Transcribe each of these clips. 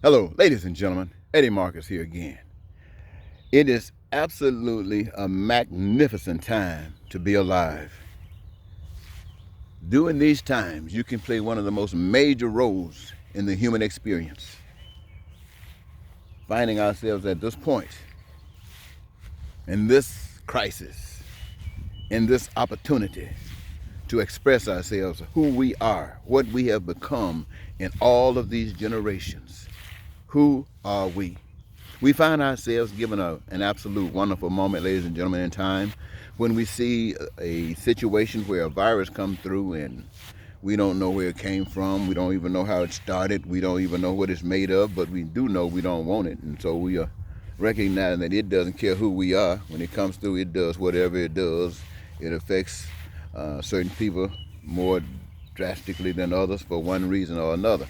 Hello, ladies and gentlemen. Eddie Marcus here again. It is absolutely a magnificent time to be alive. During these times, you can play one of the most major roles in the human experience. Finding ourselves at this point, in this crisis, in this opportunity to express ourselves, who we are, what we have become in all of these generations. Who are we? We find ourselves given an absolute wonderful moment, ladies and gentlemen, in time when we see a situation where a virus comes through and we don't know where it came from. We don't even know how it started. We don't even know what it's made of, but we do know we don't want it. And so we are recognizing that it doesn't care who we are. When it comes through, it does whatever it does. It affects certain people more drastically than others for one reason or another.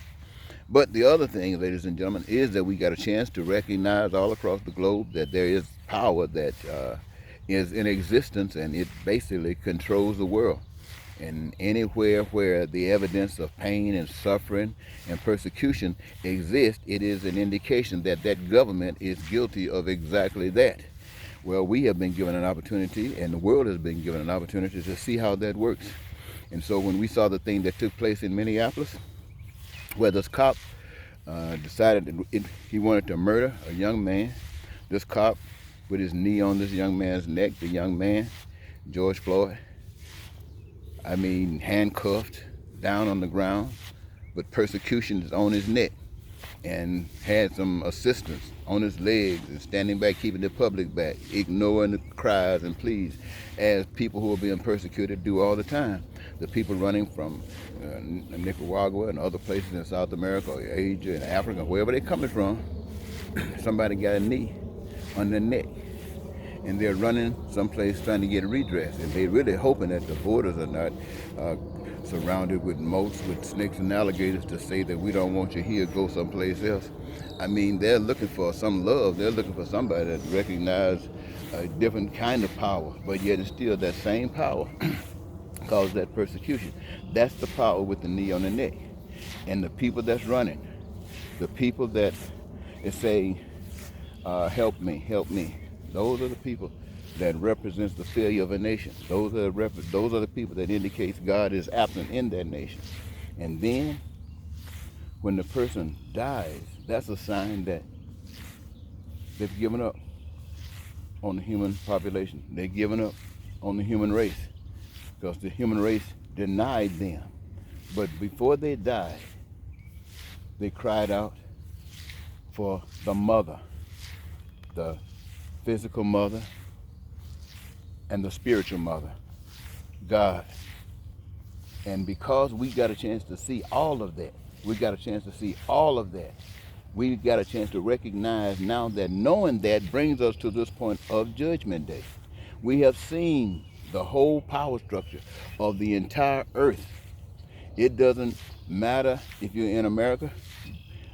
But the other thing, ladies and gentlemen, is that we got a chance to recognize all across the globe that there is power that is in existence, and it basically controls the world. And anywhere where the evidence of pain and suffering and persecution exists, it is an indication that that government is guilty of exactly that. Well, we have been given an opportunity, and the world has been given an opportunity to see how that works. And so when we saw the thing that took place in Minneapolis, where this cop decided that he wanted to murder a young man. This cop put his knee on this young man's neck, the young man, George Floyd, handcuffed, down on the ground, but persecution is on his neck, and had some assistance on his legs and standing back, keeping the public back, ignoring the cries and pleas, as people who are being persecuted do all the time. The people running from Nicaragua and other places in South America or Asia and Africa, wherever they're coming from, somebody got a knee on their neck, and they're running someplace trying to get redress, and they're really hoping that the borders are not surrounded with moats, with snakes and alligators to say that we don't want you here, go someplace else. They're looking for some love. They're looking for somebody that recognizes a different kind of power, but yet it's still that same power cause that persecution. That's the power with the knee on the neck. And the people that's running, the people that is saying, help me, help me, those are the people that represents the failure of a nation. Those are the people that indicates God is absent in that nation. And then when the person dies, that's a sign that they've given up on the human population. They've given up on the human race, because the human race denied them. But before they died, they cried out for the mother, the physical mother and the spiritual mother, God. And because we got a chance to see all of that, we got a chance to recognize now that knowing that brings us to this point of Judgment Day. We have seen the whole power structure of the entire earth. It doesn't matter if you're in America,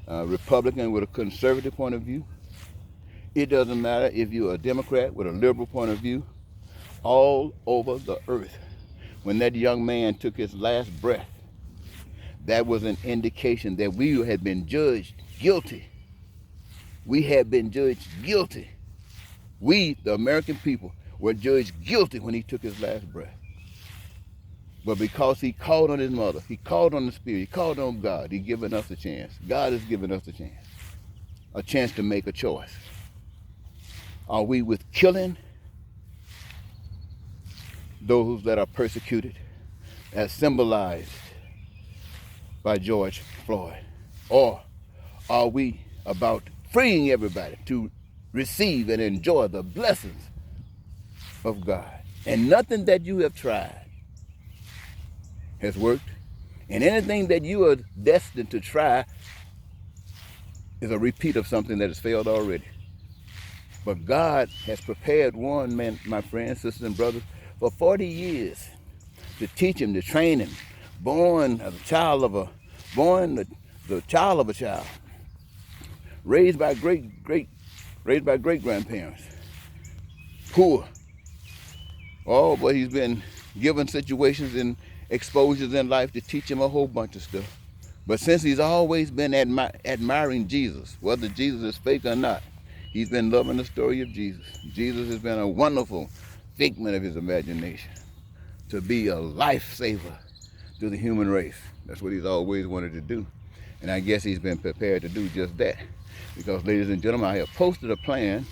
Republican with a conservative point of view. It doesn't matter if you're a Democrat with a liberal point of view. All over the earth, when that young man took his last breath, that was an indication that we had been judged guilty. We had been judged guilty. We, the American people, were judged guilty when he took his last breath. But because he called on his mother, he called on the Spirit, he called on God, he's given us a chance. God has given us a chance to make a choice. Are we with killing those that are persecuted, as symbolized by George Floyd? Or are we about freeing everybody to receive and enjoy the blessings of God? And nothing that you have tried has worked, and anything that you are destined to try is a repeat of something that has failed already. But God has prepared one man, my friends, sisters, and brothers, for 40 years to teach him, to train him, born as a child of a child, raised by great grandparents, poor. Oh, but he's been given situations and exposures in life to teach him a whole bunch of stuff. But since he's always been admiring Jesus, whether Jesus is fake or not, he's been loving the story of Jesus. Jesus has been a wonderful figment of his imagination to be a lifesaver to the human race. That's what he's always wanted to do. And I guess he's been prepared to do just that. Because, ladies and gentlemen, I have posted a plan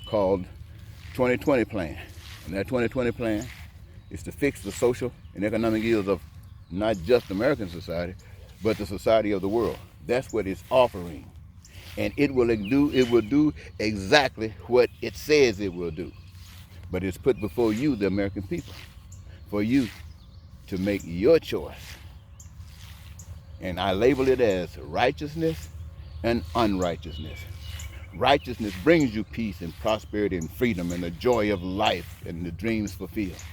called 2020 Plan. And that 2020 plan is to fix the social and economic ills of not just American society, but the society of the world. That's what it's offering. And it will do exactly what it says it will do. But it's put before you, the American people, for you to make your choice. And I label it as righteousness and unrighteousness. Righteousness brings you peace and prosperity and freedom and the joy of life and the dreams fulfilled.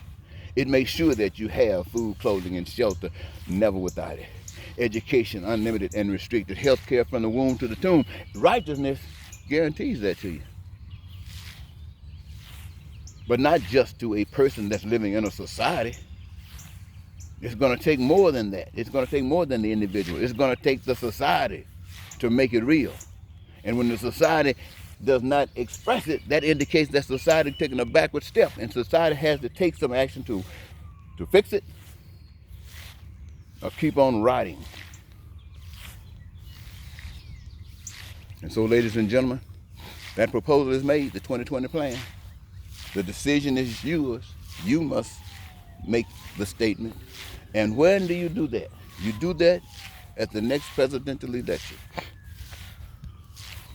It makes sure that you have food, clothing, and shelter, never without it. Education, unlimited and restricted. Health care from the womb to the tomb. Righteousness guarantees that to you. But not just to a person that's living in a society. It's going to take more than that. It's going to take more than the individual. It's going to take the society to make it real. And when the society does not express it, that indicates that society is taking a backward step, and society has to take some action to fix it or keep on riding. And so, ladies and gentlemen, that proposal is made, the 2020 plan. The decision is yours. You must make the statement. And when do you do that? You do that at the next presidential election.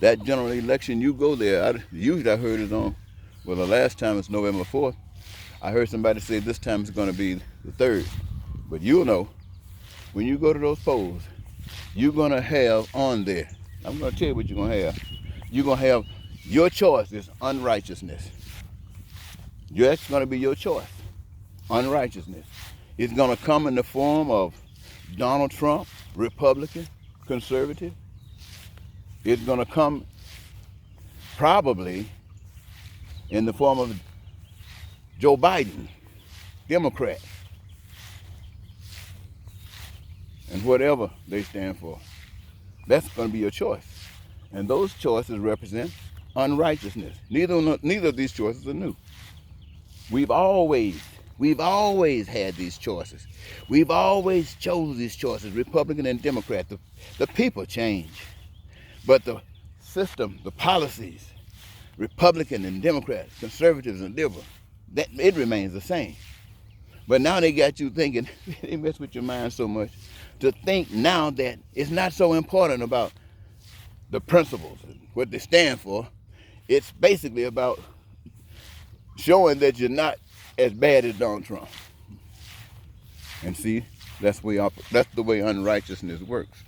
That general election, you go there. Usually I heard it on, well, the last time it's November 4th. I heard somebody say this time it's going to be the 3rd. But you'll know, when you go to those polls, you're going to have on there, I'm going to tell you what you're going to have. You're going to have, your choice is unrighteousness. That's going to be your choice, unrighteousness. It's going to come in the form of Donald Trump, Republican, conservative. It's going to come probably in the form of Joe Biden, Democrat, and whatever they stand for. That's going to be your choice. And those choices represent unrighteousness. Neither of these choices are new. We've always had these choices. We've always chose these choices, Republican and Democrat. The people change. But the system, the policies, Republican and Democrat, conservatives and liberal, it remains the same. But now they got you thinking, they mess with your mind so much, to think now that it's not so important about the principles and what they stand for. It's basically about showing that you're not as bad as Donald Trump. And see, that's the way unrighteousness works.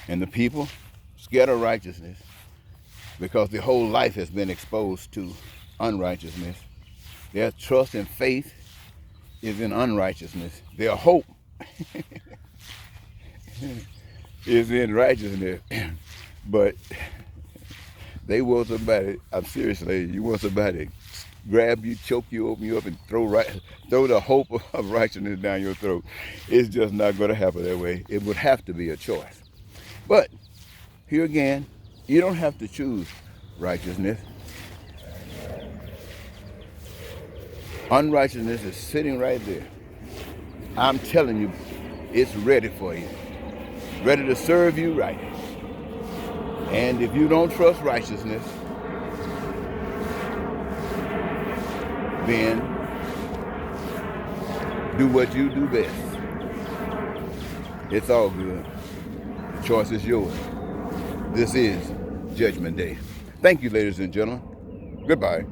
And the people scared of righteousness because their whole life has been exposed to unrighteousness. Their trust and faith is in unrighteousness. Their hope is in righteousness. But they want somebody, I'm serious, lady, you want somebody to grab you, choke you, open you up, and throw the hope of righteousness down your throat. It's just not going to happen that way. It would have to be a choice. But here again, you don't have to choose righteousness. Unrighteousness is sitting right there. I'm telling you, it's ready for you. Ready to serve you right. And if you don't trust righteousness, then do what you do best. It's all good. The choice is yours. This is Judgment Day. Thank you, ladies and gentlemen. Goodbye.